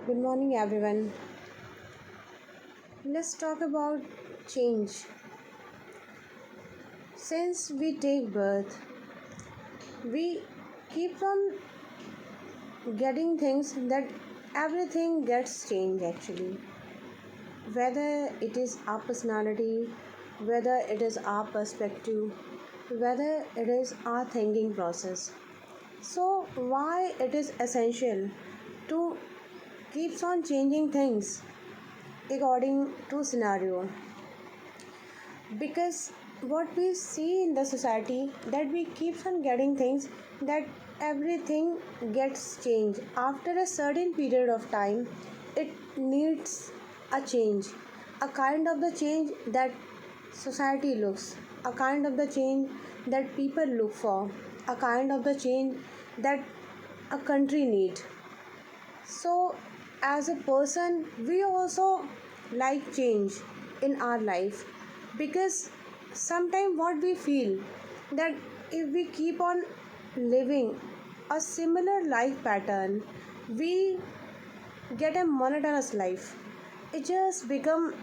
Good morning, everyone. Let's talk about change. Since we take birth, we keep on getting things that everything gets changed actually. Whether it is our personality, whether it is our perspective, whether it is our thinking process. So, why it is essential to keeps on changing things according to scenario? Because what we see in the society that we keep on getting things that everything gets changed after a certain period of time. It needs a change, a kind of the change that society looks, a kind of the change that people look for, a kind of the change that a country need. So, as a person, we also like change in our life because sometimes what we feel that if we keep on living a similar life pattern, we get a monotonous life. It just become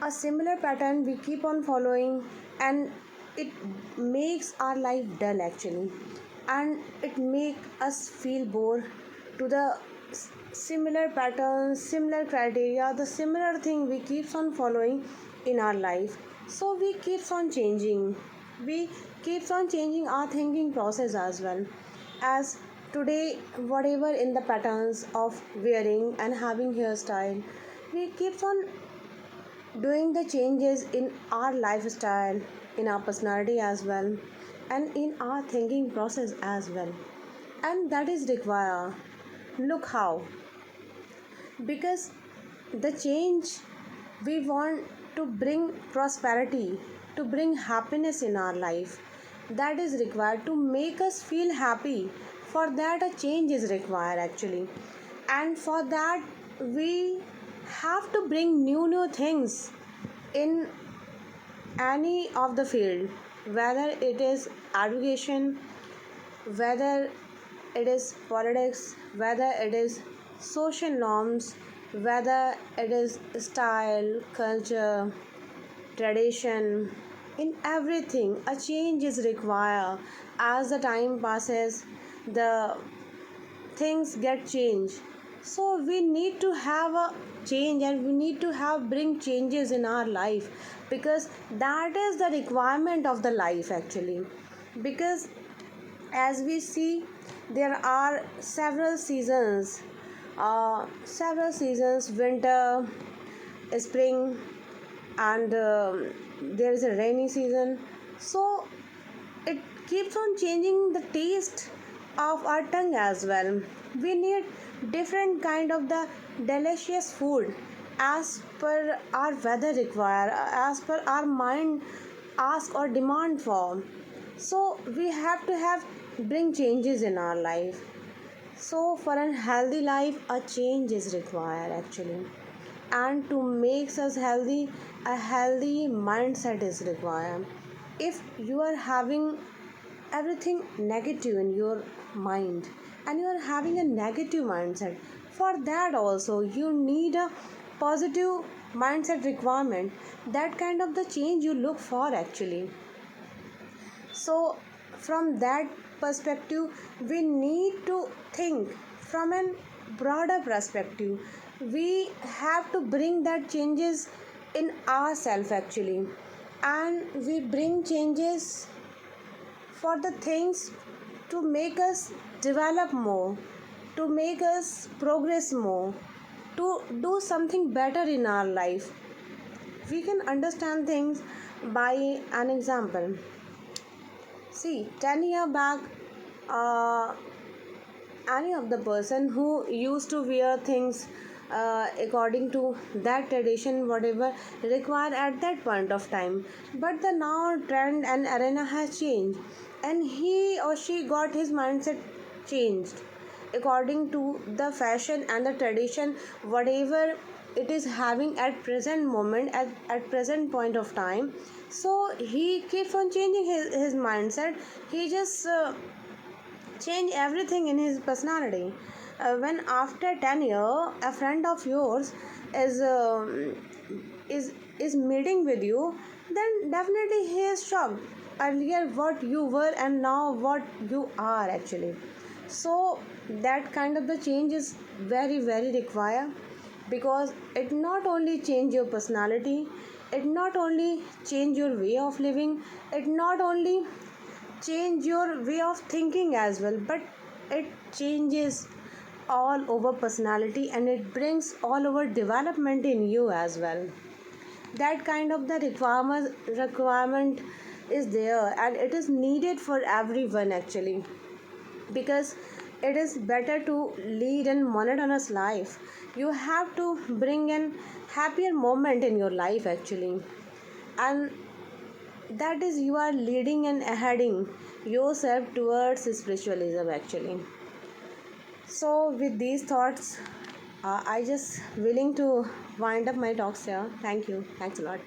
a similar pattern we keep on following, and it makes our life dull actually, and it make us feel bored to the similar patterns, similar criteria, the similar thing we keeps on following in our life. So we keeps on changing, we keeps on changing our thinking process as well. As today, whatever in the patterns of wearing and having hairstyle, we keeps on doing the changes in our lifestyle, in our personality as well, and in our thinking process as well. And that is require. Look how. Because the change we want to bring prosperity, to bring happiness in our life, that is required to make us feel happy. For that, a change is required actually. And for that, we have to bring new things in any of the field, whether it is education, whether it is politics, whether it is social norms, whether it is style, culture, tradition. In everything a change is required. As the time passes, the things get changed. So we need to have a change, and we need to have bring changes in our life, because that is the requirement of the life actually. Because as we see, there are several seasons: winter, spring, and there is a rainy season. So it keeps on changing the taste of our tongue as well. We need different kind of the delicious food as per our weather require, as per our mind ask or demand for. So we have to have bring changes in our life. So for a healthy life, a change is required actually. And to make us healthy, a healthy mindset is required. If you are having everything negative in your mind, and you are having a negative mindset, for that also you need a positive mindset requirement. That kind of the change you look for actually. So from that perspective, we need to think from a broader perspective. We have to bring that changes in ourselves actually, and we bring changes for the things to make us develop more, to make us progress more, to do something better in our life. We can understand things by an example. See, 10 year back, uh, any of the person who used to wear things according to that tradition, whatever required at that point of time. But the now trend and arena has changed, and he or she got his mindset changed according to the fashion and the tradition, whatever it is having at present moment, at present point of time. So he keeps on changing his mindset. He just change everything in his personality. When after 10 years a friend of yours is is is meeting with you, then definitely he is shocked earlier what you were and now what you are actually. So that kind of the change is very very required, because it not only change your personality, it not only change your way of living, it not only change your way of thinking as well, but it changes all over personality and it brings all over development in you as well. That kind of the requirement is there and it is needed for everyone actually, because it is better to lead a monotonous life. You have to bring in happier moment in your life actually, and that is you are leading and heading yourself towards spiritualism actually. So with these thoughts, I just willing to wind up my talks here. Thank you, thanks a lot.